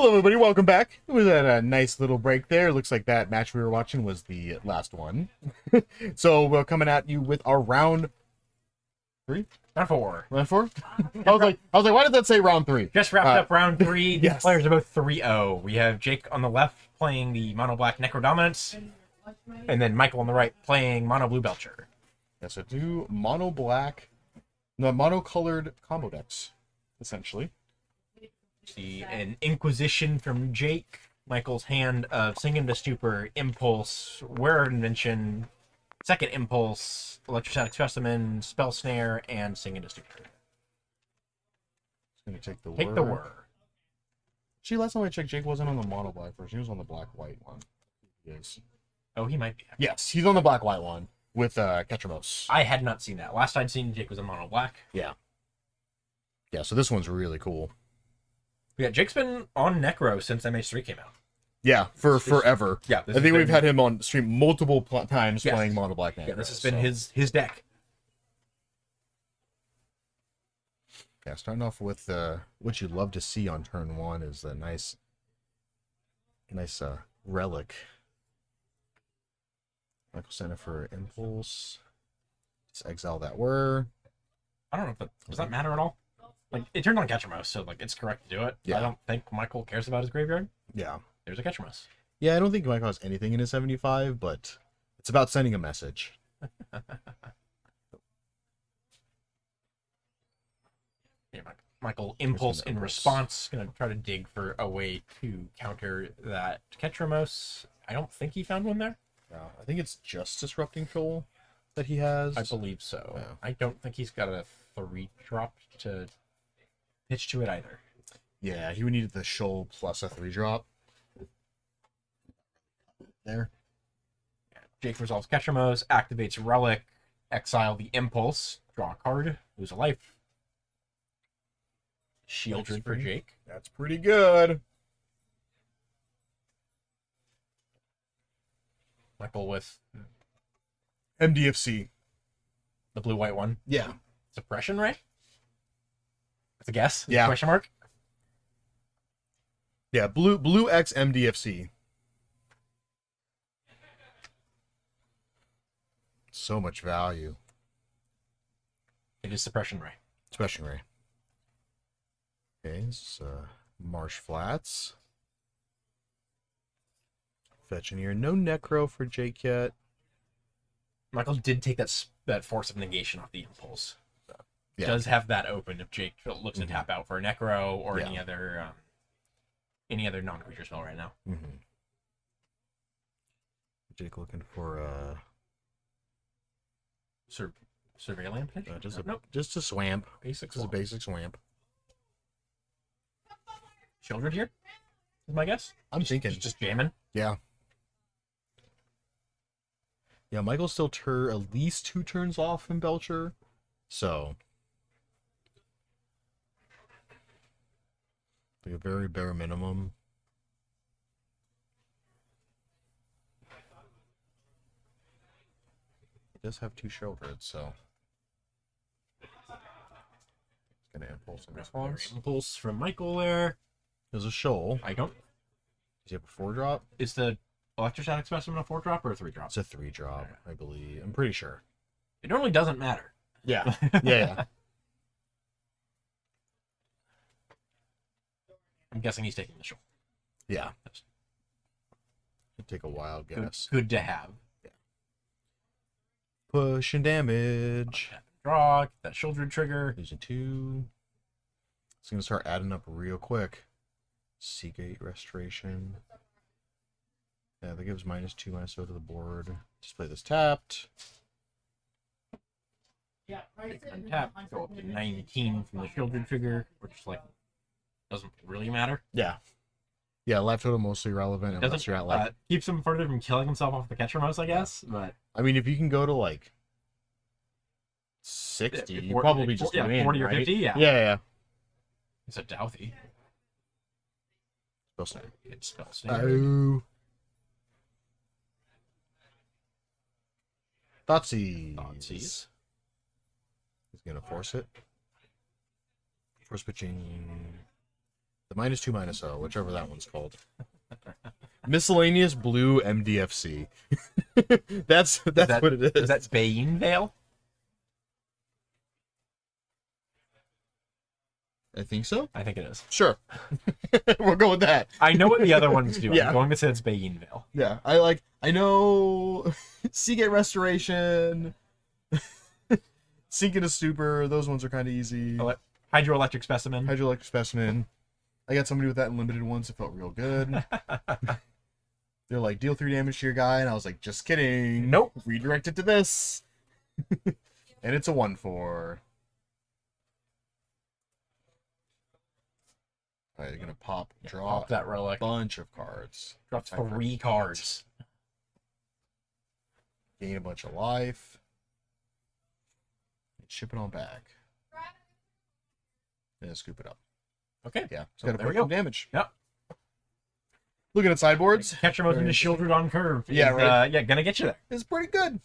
Hello, everybody. Welcome back. We had a nice little break there. Looks like that match we were watching was the last one. So we're coming at you with our round three. Round four. Round four. I was like, why did that say round three? Just wrapped up round three. These yes. players are both 3-0. We have Jake on the left playing the mono black Necrodominance, and then Michael on the right playing mono blue Belcher. Yeah, so do mono black, no, mono colored combo decks, essentially. See an Inquisition from Jake, Michael's hand of Sink into Stupor, Impulse, Wearer Invention, Second Impulse, Electrostatic Specimen, Spell Snare, and Sink into Stupor. It's gonna take the Take the whir. See, last time I checked, Jake wasn't on the mono black version. He was on the black white one. Yes. Oh, he might be. Yes, he's on the black white one with Ketramos. I had not seen that. Last I'd seen Jake was in mono black. Yeah. Yeah, so this one's really cool. Yeah, Jake's been on Necro since MH3 came out. Yeah, for forever. Yeah, I think we've had him on stream multiple times playing mono black Necro. Yeah, this has been his deck. Yeah, starting off with what you'd love to see on turn one is a nice relic. Michael sent it for Impulse. Just exile that whir. I don't know if does that matter at all. Like, it turned on Ketramos, so like it's correct to do it. Yeah. I don't think Michael cares about his graveyard. Yeah. There's a Ketramos. Yeah, I don't think Michael has anything in his 75, but it's about sending a message. Yeah, Michael Impulse in response, gonna try to dig for a way to counter that Ketramos. I don't think he found one there. No, I think it's just Disrupting Shoal that he has. I believe so. Yeah. I don't think he's got a 3-drop to pitch to it either. Yeah, he would need the Shoal plus a 3-drop. There. Yeah. Jake resolves Ketramos, activates Relic, exile the Impulse, draw a card, lose a life. Shieldred for Jake. That's pretty good. Michael with MDFC. the blue-white one. Yeah. Suppression Ray? That's a guess? Yeah. Question mark? Yeah, blue X MDFC. So much value. It is Suppression Ray. Suppression Ray. Okay, this is Marsh Flats. Fetching here. No Necro for Jake yet. Michael did take that Force of Negation off the Impulse. So Yeah. does have that open if Jake looks to tap out for a Necro or Yeah. any other non-creature spell right now. Mm-hmm. Jake looking for Surveillant potential? just a swamp. Basic Just a basic swamp. Children here is my guess. I'm thinking Just jamming. yeah. Yeah, Michael's still at least 2 turns off from Belcher. So like a very bare minimum. He does have 2 Shieldreds, so it's gonna Impulse in response. Impulse from Michael there. There's a Shoal. I don't. Does he have a 4-drop? Is the Electrostatic Specimen a 4-drop or a 3-drop? It's a 3-drop, I believe. I'm pretty sure. It normally doesn't matter. Yeah. Yeah. I'm guessing he's taking the show. Yeah. It'd take a wild guess. Good to have. Push and damage. Draw, get that Shieldred trigger. Losing 2. It's gonna start adding up real quick. Seagate Restoration. Yeah, that gives -2, -0 to the board. Display this tapped. Untap, go up to 19 from the Shieldred trigger, which like doesn't really matter. Yeah. Yeah, life total mostly relevant unless Doesn't you're at like keeps him further from killing himself off the Ketramos, I guess. But I mean if you can go to like 60, you Four- probably four- just yeah, win, 40 or right? 50, yeah. Yeah. It's a Douthie. Spell snare. It's spell snare. Oh. Thoughtseize. He's gonna force it. Force pitching The -2/-0, whichever that one's called. Miscellaneous blue MDFC. that's what it is. Is that Bane Veil? I think so. I think it is. Sure. We'll go with that. I know what the other one's doing. Yeah. I'm going to say it's Bane Veil. Yeah, I know Seagate Restoration, Sink into Stupor, those ones are kind of easy. Hydroelectric Specimen. Hydroelectric Specimen. I got somebody with that in limited once. It felt real good. They're like, deal 3 damage to your guy, and I was like, just kidding. Nope. Redirect it to this. And it's a 1/4. Alright, you're gonna draw that relic. a bunch of cards. Drop 3 cards. Gain a bunch of life. And ship it on back. And then scoop it up. Okay. Yeah, it's So got to there we put some go. damage. Yep. Looking at sideboards. Catcher mode into Shieldred on curve. Yeah, right. Yeah, gonna get you there. It's pretty good.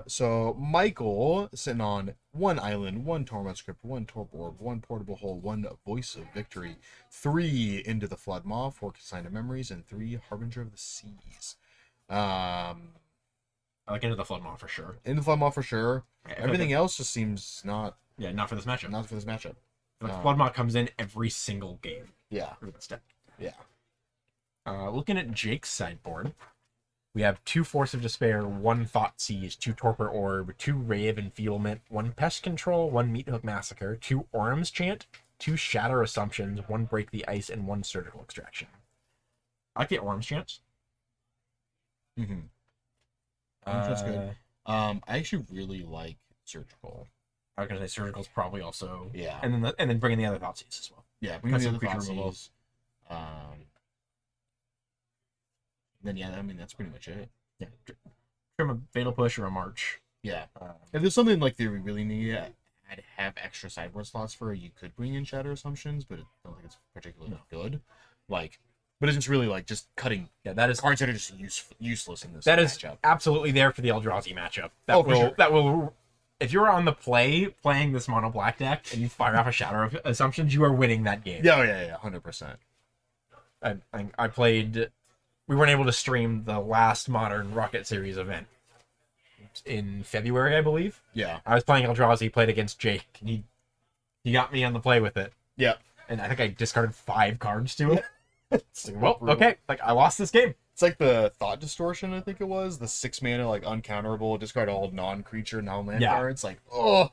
So Michael sitting on 1 island, 1 Torment Script, 1 Torp Orb, 1 Portable Hole, 1 Voice of Victory, 3 Into the Flood Maw, 4 Consign of Memories, and 3 Harbinger of the Seas. I like Into the Flood Maw for sure. Into the Flood Maw for sure. Okay, Everything else just seems not not for this matchup. for this matchup. Like Flood Maw comes in every single game Yeah, for this deck. yeah. Looking at Jake's sideboard, we have 2 Force of Despair, 1 Thoughtseize, 2 Torpor Orb, 2 Ray of Enfeeblement, 1 Pest Control, 1 Meathook Massacre, 2 Orm's Chant, 2 Shatter Assumptions, 1 Break the Ice, and 1 Surgical Extraction. I like the Orm's Chants. Mm-hmm. That's good. I actually really like Surgical. I was gonna say Surgical's probably also, Yeah. and then bring in the other Thoughtseize as well. Yeah, Because the of other creature Thoughtseize. removal. Then yeah, I mean that's pretty much it. Yeah, trim a Fatal Push or a March. Yeah. If there's something like they really need to have extra sideboard slots for, you could bring in Shatter Assumptions, but I don't think it's particularly good. Like, but it's just really like just cutting that is cards that are just useless in this that is matchup. absolutely there for the Eldrazi matchup. For sure. If you're on the playing this mono black deck and you fire off a Shatter of Assumptions, you are winning that game. Yeah, 100%. I played. We weren't able to stream the last Modern Rocket Series event in February, I believe. Yeah. I was playing Eldrazi, played against Jake, and he got me on the play with it. Yeah. And I think I discarded 5 cards to him. It's like, Well, okay, like I lost this game. It's like the Thought Distortion, I think it was. The 6 mana, like, uncounterable, discard all non-creature, non-land cards. Like, oh,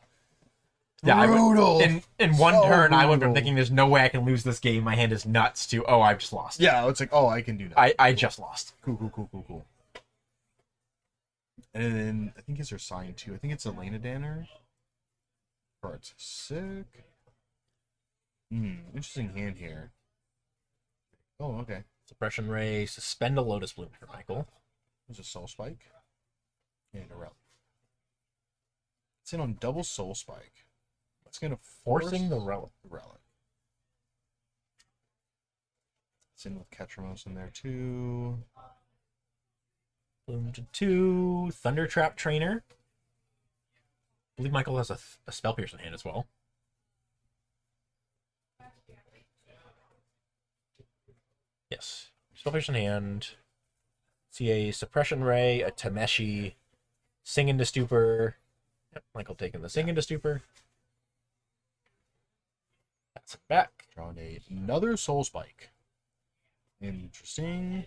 Yeah, brutal. In one So turn, I went from brutal. thinking there's no way I can lose this game, my hand is nuts, to, oh, I've just lost. Yeah, it's like, oh, I can do that. I just lost. Cool. And then, I think it's her sign, too. I think it's Elena Danner. Cards. Sick. Interesting hand here. Oh, okay. Suppression Ray, suspend a Lotus Bloom for Michael. There's a Soul Spike. And a Relic. It's in on double Soul Spike. It's going to Forcing the Relic. Relic. It's in with Ketramos in there, too. Bloom to 2, Thunder Trap Trainer. I believe Michael has a Spell Pierce in hand as well. Yes. Spell Pierce in hand. See a Suppression Ray, a Tameshi, Sing into Stupor. Yep, Michael taking the Sing into Stupor. That's it back. Drawing another Soul Spike. Interesting.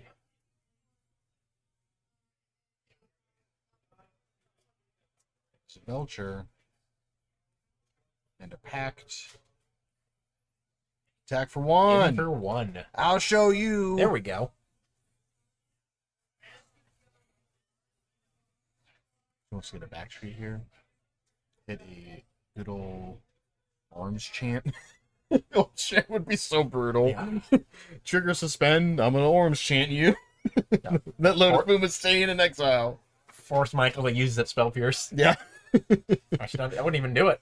It's a Belcher. And a Pact. Attack for In 1. for 1. I'll show you. There we go. Let's get a back street here. Hit a good old Arms Chant. Old Chant would be so brutal. Yeah. Trigger suspend. I'm gonna Arms Chant you. That Lotus Bloom is staying in exile. Force Michael to use that Spell Pierce. Yeah. I wouldn't even do it.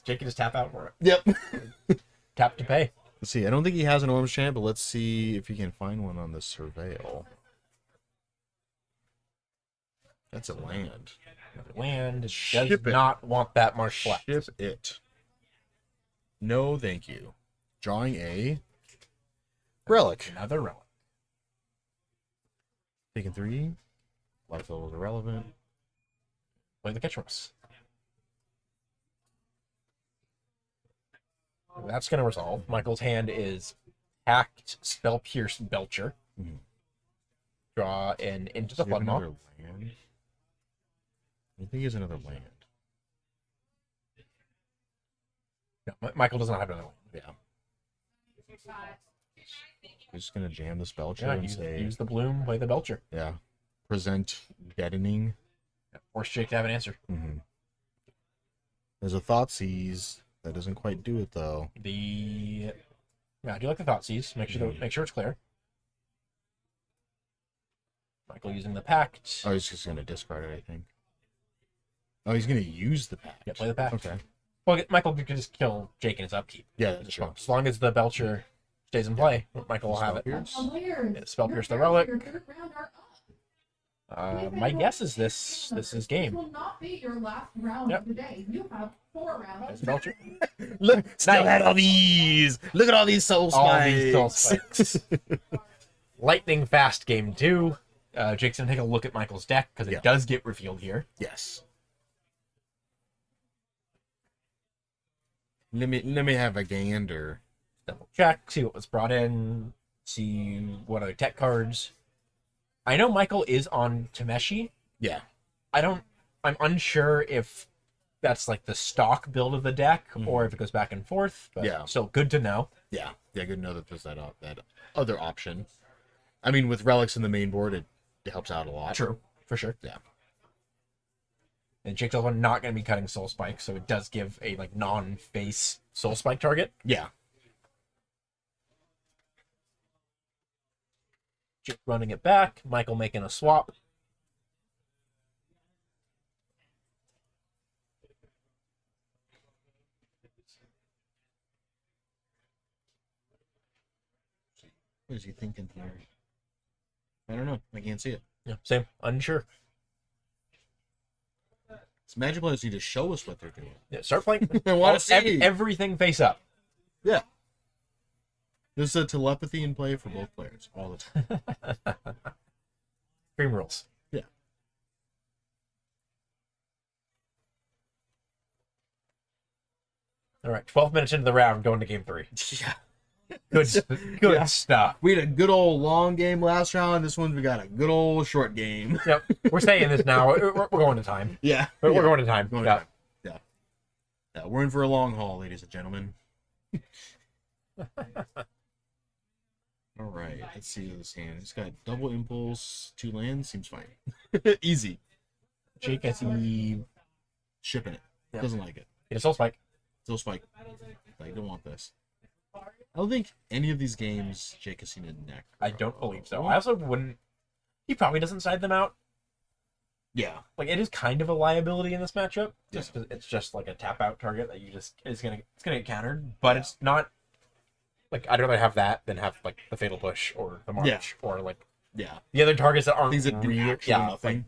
Jake can just tap out for it. Yep. Tap to pay. Let's see. I don't think he has an Arms Chant, but let's see if he can find one on the Surveil. That's a land. Land does Ship it. not want that Marsh Flat. Ship it. No, thank you. Drawing a relic. Another relic. Taking 3. Life level is irrelevant. Play the Ketchums. That's going to resolve. Michael's hand is Hacked, Spell Pierce, Belcher. Mhm. Draw an into the Does he have Flood Maw. another land? I think he has another land. No, Michael does not have another one. Yeah. We're just gonna jam this Belcher Yeah, and say, use the Bloom, play the Belcher. yeah, present deadening. Force Jake to have an answer. Mm-hmm. There's a Thoughtseize that doesn't quite do it though. Yeah, I do like the Thoughtseize. Make sure it's clear. Michael using the Pact. Oh, he's just gonna discard it, I think. Oh, he's gonna use the pack. Yeah, play the Pact. Okay. Well, Michael could just kill Jake in his upkeep. Yeah, that's true. As long as the Belcher stays in play, Michael will have it. Yeah, Spell Pierce the Relic. My guess is this is game. Will not be your last round of the day. You have 4 rounds. There's Belcher. Look, still Nice. had all these. Look at all these soul All spikes. these soul spikes. Lightning fast game 2. Jake's gonna take a look at Michael's deck because it does get revealed here. Yes. Let me have a gander. Double check, see what was brought in, see what other tech cards. I know Michael is on Tameshi. Yeah. I'm unsure if that's like the stock build of the deck or if it goes back and forth. But Yeah. still good to know. Yeah. Yeah, good to know that there's that other option. I mean, with relics in the main board, it helps out a lot. True, for sure. Yeah. And Jake's also not going to be cutting Soul Spike, so it does give a like non-face Soul Spike target. Yeah. Jake running it back. Michael making a swap. What is he thinking here? I don't know. I can't see it. Yeah, same. Unsure. It's Magic players need to show us what they're doing. Yeah, start playing. I want to see. Everything face up. Yeah. There's a telepathy in play for both players all the time. Cream rules. Yeah. All right, 12 minutes into the round, going to game 3. Yeah. Good Yeah. stuff. We had a good old long game last round. This one we got a good old short game. Yep, we're saying this now. We're going to time. Yeah. We're going to time. Going to Yeah. time. Yeah. Yeah. We're in for a long haul, ladies and gentlemen. All right. Let's see this hand. It's got double impulse, 2 lands. Seems fine. Easy. Jake, I see. Shipping it. Yeah. Doesn't like it. It's Soul Spike. Still spike. I don't want this. I don't think any of these games Jake has seen a neck. I don't believe so. I also wouldn't. He probably doesn't side them out. Yeah. Like it is kind of a liability in this matchup, just because it's just like a tap out target that it's gonna get countered, but it's not. Like I'd rather have that than have like the Fatal Push or the March or like Yeah. the other targets that aren't Things that do really, actually nothing.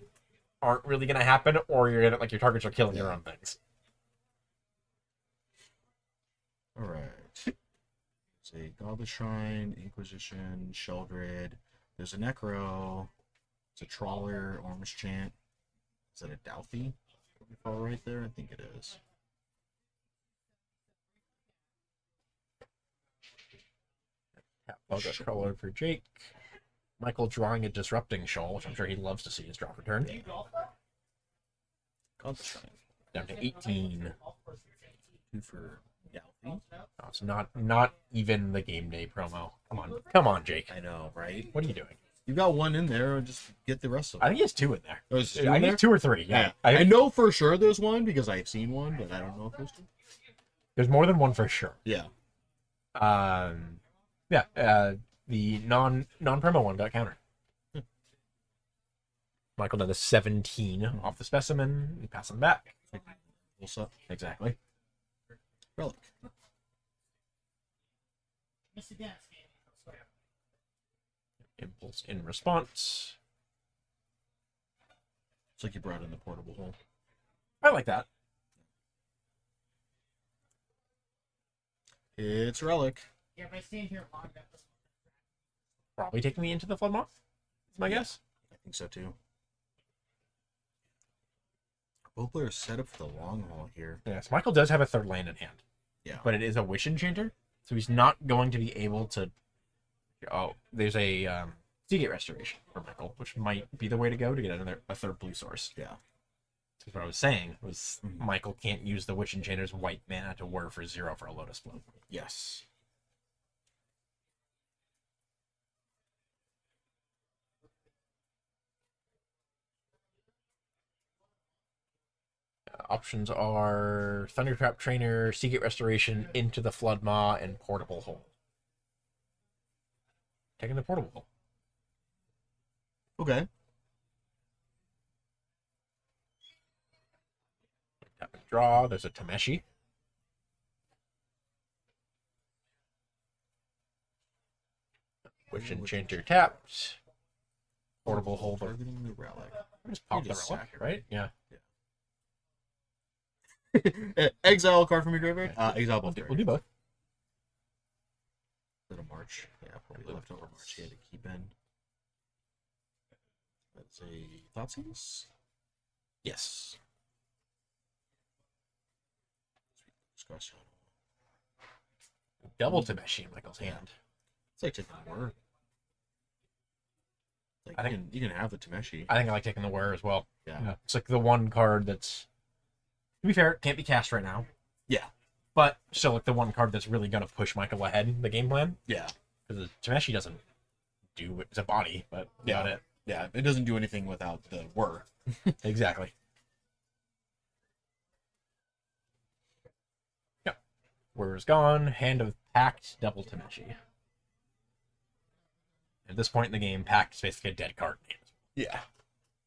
aren't really gonna happen, or you're gonna like your targets are killing your own things. All right. Say Goblet Shrine, Inquisition, Sheldred. There's a Necro. It's a Trawler, Orange Chant. Is that a Douthie? Oh, right there? I think it is. I'll go color for Jake. Michael drawing a Disrupting Shoal, which I'm sure he loves to see his drop return. Goblet Shrine. Down to 18. 2 for Douthie. Oh, it's not even the game day promo. Come on, Jake. I know, right? What are you doing? You got 1 in there, just get the rest of I it. think he has 2 in there. Oh, there's 2 I in think there? 2 or 3. Yeah, I know for sure there's 1 because I've seen 1, but I don't know if there's 2. there's more than 1 for sure. Yeah. The non-promo one got countered. Michael done a 17 off the specimen. We pass him back. What's up? Exactly. Relic. Impulse in response. It's like you brought in the portable hole. I like that. It's Relic. Yeah, if I stand here long enough. Probably taking me into the Floodmaw, is my guess. I think so too. Both players set up for the long haul here. Yes, Michael does have a third land in hand. Yeah. But it is a Wish Enchanter, so he's not going to be able to... Oh, there's a Seagate Restoration for Michael, which might be the way to go to get a third blue source. Yeah. That's what I was saying, was Michael can't use the Witch Enchanter's white mana to whir for 0 for a Lotus Bloom. Yes. Options are Thundertrap Trainer, Seagate Restoration, Into the Floodmaw, and Portable Hole. Taking the Portable Hole. Okay. Tap and draw. There's a Tameshi. Witch Enchanter tapped. Portable Hole. Targeting the relic. Just pop the just relic, sack it, right? Yeah. Exile a card from your graveyard. Exile both. We'll do both. Little March. Yeah, probably leftover March he had to keep in. That's a Thoughtseize? Yes. Discussion. Double Tameshi in Michael's hand. It's like taking the word. Like, I think- you can have the Tameshi. I think I like taking the Whir as well. Yeah. It's like the one card that's, to be fair, can't be cast right now. Yeah. But still, like the one card that's really going to push Michael ahead in the game plan. Yeah. Because the Tameshi doesn't do, it's a body, but Yeah. about it. Yeah. It doesn't do anything without the word. Exactly. Yep. Whir is gone. Hand of Pact, double Tameshi. At this point in the game, Pact is basically a dead card. Yeah.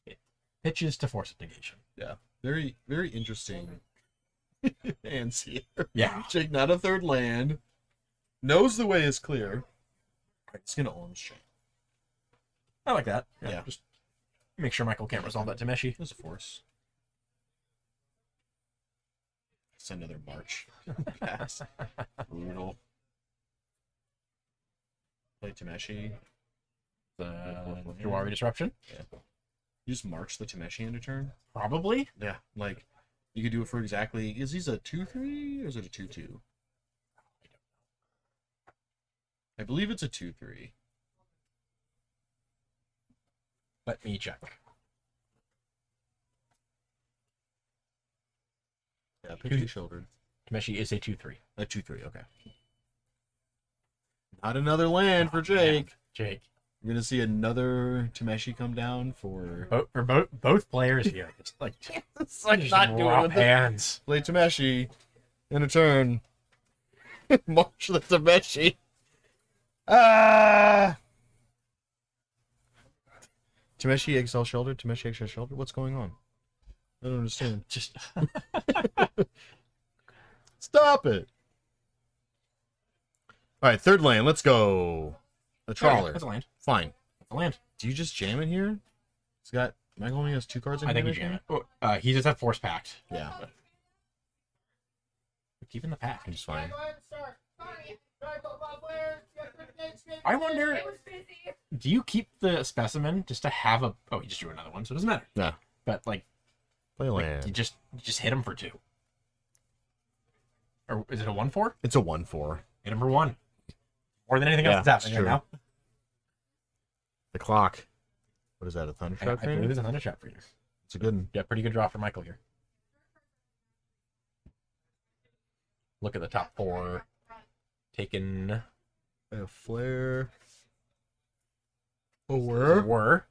It pitches to force a negation. Yeah. Very, very interesting hands here. Yeah. Jake, not a third land. Knows the way is clear. Alright, it's gonna orange chain. I like that. Yeah. Just make sure Michael can't resolve that Tameshi. There's a force. It's another March. Pass. Brutal. Play Tameshi. The Jawari Disruption. Yeah. You just march the Tameshi into turn? Probably. Yeah. Like, you could do it for exactly... Is he a 2/3 or is it a 2/2? I believe it's a 2/3. Let me check. Yeah, pitching shouldered. Tameshi is a 2/3. A 2/3, okay. Not another land for Jake. Jake. We're gonna see another Tameshi come down for Both players here. It's like, it's like just not doing rough with it. hands. Play Tameshi in a turn. March the Tameshi. Ah. Tameshi Exile Shoulder. Tameshi Exile Shoulder. What's going on? I don't understand. Just Stop it. All right, third lane. Let's go. A trawler. That's a land. Fine. That's a land. Do you just jam it here? He's got. Michael only has 2 cards in I think hand, you jam it. Oh, he does have Force Pact. Yeah, We're keeping the pack. he's fine. I wonder, It was busy. do you keep the specimen just to have a... Oh, he just drew another one, so it doesn't matter. Yeah. But, like Play a you land. just hit him for 2. Or is it a 1/4? It's a 1/4. Hit him for 1. More than anything Yeah, else that's it's happening right true. now. The clock. What is that? A thunder I trap? believe it's a Thunder Trap for you. It's a good one. Yeah, pretty good draw for Michael here. Look at the top 4. Taken A flare. A were.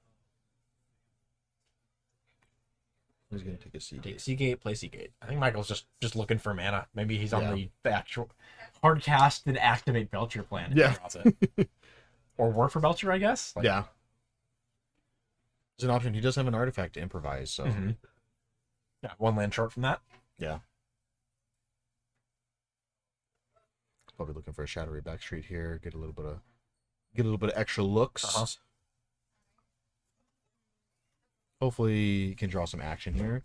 He's gonna take a seat. Take Seagate, play Seagate. I think Michael's just looking for mana. Maybe he's on Yeah. the actual hard cast and activate Belcher plan. if Yeah. he draws it. Or work for Belcher, I guess. Like, Yeah. There's an option. He does have an artifact to improvise, so mhm. Yeah, 1 land short from that. yeah. Probably looking for a shadowy backstreet here. Get a little bit of extra looks. Uh-huh. Hopefully, he can draw some action here,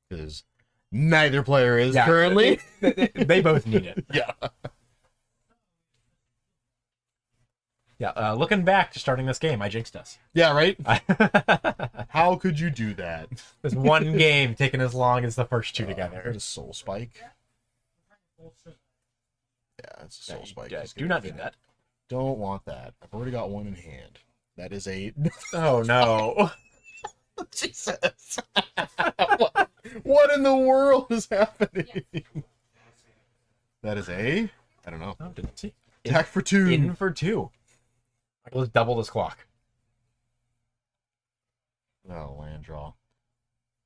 because neither player is Yeah, currently. they both need it. Yeah. Yeah, looking back to starting this game, I jinxed us. Yeah, right? How could you do that? This one game taking as long as the first two together. There's a soul spike. Yeah, it's a soul spike. Just Do get not it need that. Don't want that. I've already got one in hand. That is a... Oh, no. Jesus. What in the world is happening? That is a... I don't know. Oh, didn't see. Attack for 2. In for 2. Let's double this clock. Oh, land draw.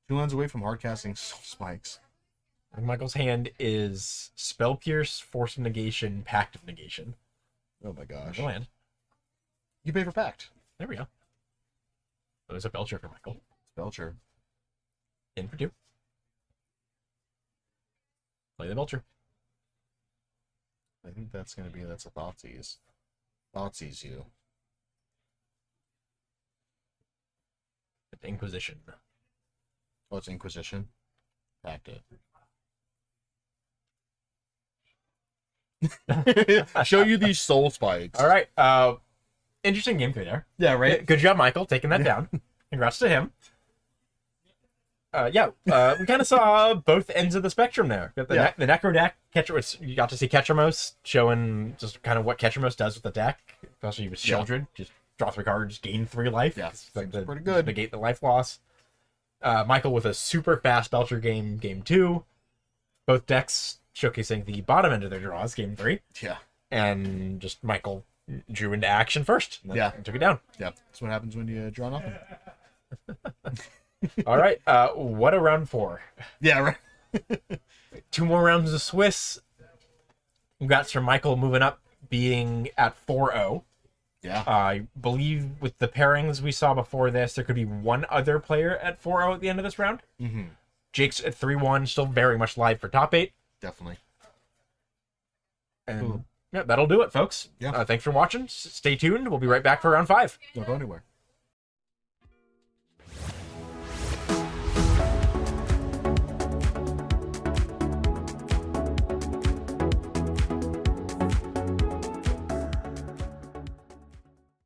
2 lands away from hardcasting soul spikes. And Michael's hand is Spell Pierce, Force of Negation, Pact of Negation. Oh my gosh. There's a land. You pay for Pact. There we go. There's a Belcher for Michael. Belcher. In for 2. Play the Belcher. I think that's going to be... That's a Thoughtseize. Thoughtseize you. Inquisition. Oh, it's Inquisition. Packed it. Show you these soul spikes. All right. Interesting game 3 there. Yeah, right? Good job, Michael, taking that down. Congrats to him. We kind of saw both ends of the spectrum there. Got the the Necro deck, you got to see Ketramos showing just kind of what Ketramos does with the deck, especially with Sheldred. Just draw 3 cards, gain 3 life. Yeah, it's like pretty good. Negate the life loss. Michael with a super fast Belcher game 2. Both decks showcasing the bottom end of their draws, game 3. Yeah. And just Michael drew into action first. And took it down. Yeah. That's what happens when you draw nothing. All right. What a round 4. Yeah, right. 2 more rounds of Swiss. Congrats for Michael moving up, being at 4-0. Yeah. I believe with the pairings we saw before this, there could be one other player at 4-0 at the end of this round. Mm-hmm. Jake's at 3-1, still very much live for top 8. Definitely. And yeah, that'll do it, folks. Yeah. Thanks for watching. Stay tuned. We'll be right back for round 5. Don't go anywhere.